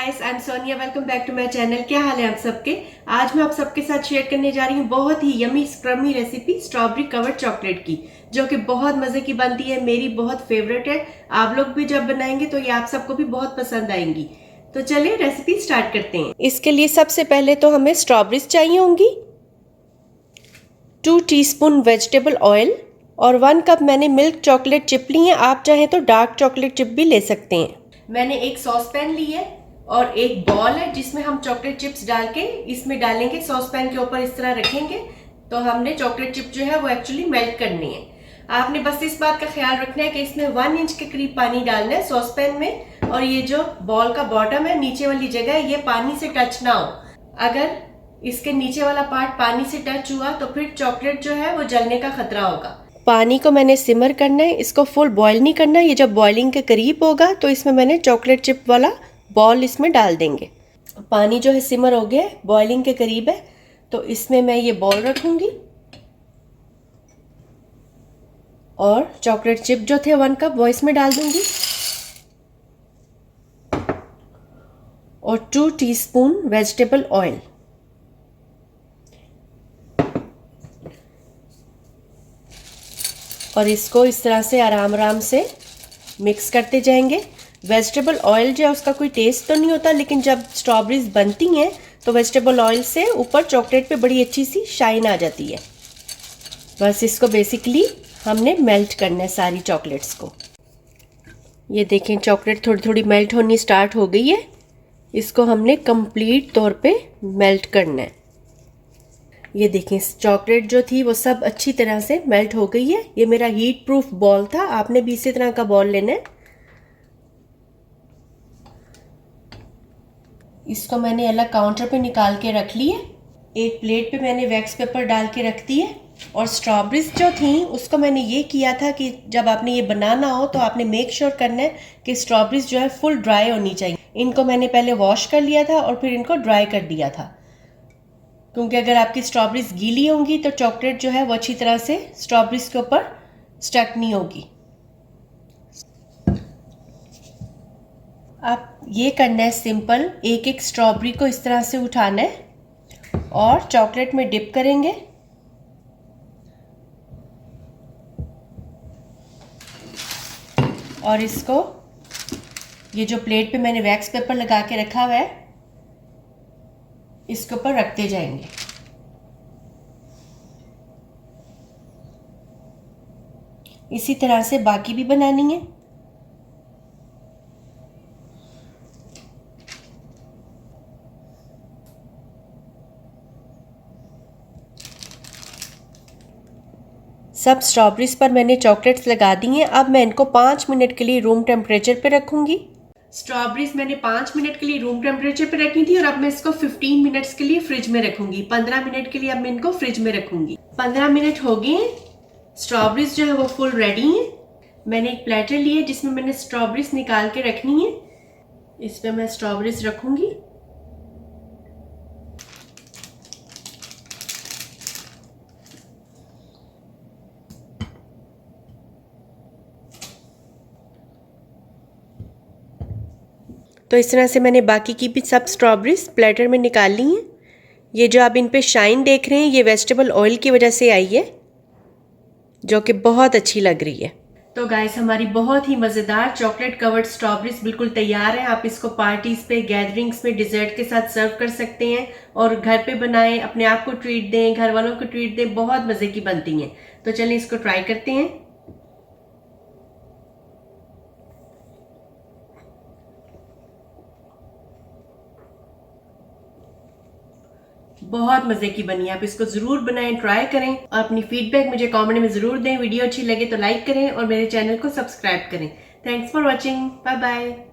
Guys, I am Sonia. Welcome back to my channel. क्या हाल है आप सबके। आज मैं आप सबके साथ शेयर करने जा रही हूँ बहुत ही yummy scrummy recipe strawberry covered chocolate की, जो कि बहुत मजे की बनती है। मेरी बहुत फेवरेट है। आप लोग भी जब बनाएंगे तो ये आप सबको भी बहुत पसंद आएंगी। तो चलिए रेसिपी स्टार्ट करते हैं। इसके लिए सबसे पहले तो हमें स्ट्रॉबेरीज चाहिए होंगी, 2 टीस्पून वेजिटेबल ऑयल और 1 कप मैंने मिल्क चॉकलेट चिप ली है। आप चाहें तो डार्क चॉकलेट चिप भी ले सकते हैं। मैंने एक सॉस पैन ली है और एक बॉल है जिसमें हम चॉकलेट चिप्स डाल के इसमें डालेंगे। सॉस पैन के ऊपर इस तरह रखेंगे तो हमने चॉकलेट चिप जो है वो एक्चुअली मेल्ट करनी है। आपने बस इस बात का ख्याल रखना है कि इसमें 1 इंच के करीब पानी डालना है सॉस पैन में, और ये जो बॉल का बॉटम है, नीचे वाली जगह, ये पानी से टच ना हो। अगर इसके नीचे वाला पार्ट पानी से टच हुआ तो फिर चॉकलेट जो है वो जलने का खतरा होगा। पानी को मैंने सिमर करना है, इसको फुल बॉईल नहीं करना। ये जब बॉइलिंग के करीब होगा तो इसमें मैंने चॉकलेट चिप वाला बॉल इसमें डाल देंगे। पानी जो है सिमर हो गया है, बॉइलिंग के करीब है, तो इसमें मैं ये बॉल रखूंगी और चॉकलेट चिप जो थे 1 कप वो इसमें डाल दूंगी और 2 टीस्पून वेजिटेबल ऑयल। और इसको इस तरह से आराम आराम से मिक्स करते जाएंगे। वेजिटेबल ऑयल जो है उसका कोई टेस्ट तो नहीं होता, लेकिन जब स्ट्रॉबेरीज बनती हैं तो वेजिटेबल ऑयल से ऊपर चॉकलेट पे बड़ी अच्छी सी शाइन आ जाती है। बस इसको बेसिकली हमने मेल्ट करना है सारी चॉकलेट्स को। ये देखें चॉकलेट थोड़ी थोड़ी मेल्ट होनी स्टार्ट हो गई है। इसको हमने कंप्लीट तौर पे मेल्ट करना है। ये देखें चॉकलेट जो थी वो सब अच्छी तरह से मेल्ट हो गई है। ये मेरा हीट प्रूफ बॉल था, आपने भी इसी तरह का बॉल लेना है। इसको मैंने अलग काउंटर पे निकाल के रख ली है। एक प्लेट पे मैंने वैक्स पेपर डाल के रख दी है। और स्ट्रॉबेरीज जो थी उसको मैंने ये किया था कि जब आपने ये बनाना हो तो आपने मेक श्योर करना है कि स्ट्रॉबेरीज जो है फुल ड्राई होनी चाहिए। इनको मैंने पहले वॉश कर लिया था और फिर इनको ड्राई कर दिया था, क्योंकि अगर आपकी स्ट्रॉबेरीज गीली होंगी तो चॉकलेट जो है वो अच्छी तरह से स्ट्रॉबेरीज के ऊपर स्टक नहीं होगी। आप ये करना है सिंपल, एक एक स्ट्रॉबेरी को इस तरह से उठाना है और चॉकलेट में डिप करेंगे। और इसको ये जो प्लेट पे मैंने वैक्स पेपर लगा के रखा हुआ है इसके ऊपर रखते जाएंगे। इसी तरह से बाकी भी बनानी है। सब स्ट्रॉबेरीज पर मैंने चॉकलेट्स लगा दी हैं। अब मैं इनको 5 मिनट के लिए रूम टेम्परेचर पे रखूंगी। स्ट्रॉबेरीज मैंने 5 मिनट के लिए रूम टेम्परेचर पे रखी थी और अब मैं इसको 15 मिनट्स के लिए फ्रिज में रखूंगी। 15 मिनट के लिए अब मैं इनको फ्रिज में रखूंगी। 15 मिनट हो गए। स्ट्रॉबेरीज जो है वो फुल रेडी हैं। मैंने एक प्लेटर लिया है जिसमें मैंने स्ट्रॉबेरीज निकाल के रखनी है। इस पर मैं स्ट्रॉबेरीज रखूंगी। तो इस तरह से मैंने बाकी की भी सब स्ट्रॉबेरीज प्लेटर में निकाल ली हैं। ये जो आप इन पे शाइन देख रहे हैं ये वेजिटेबल ऑयल की वजह से आई है, जो कि बहुत अच्छी लग रही है। तो गाइस हमारी बहुत ही मज़ेदार चॉकलेट कवर्ड स्ट्रॉबेरीज बिल्कुल तैयार है। आप इसको पार्टीज पे, गैदरिंग्स में डिजर्ट के साथ सर्व कर सकते हैं और घर पे बनाएं, अपने आप को ट्रीट दें, घर वालों को ट्रीट दें। बहुत मज़े की बनती हैं। तो चलिए इसको ट्राई करते हैं। बहुत मजे की बनी है। आप इसको जरूर बनाएं, ट्राई करें और अपनी फीडबैक मुझे कमेंट में जरूर दें। वीडियो अच्छी लगे तो लाइक करें और मेरे चैनल को सब्सक्राइब करें। Thanks for watching. Bye bye.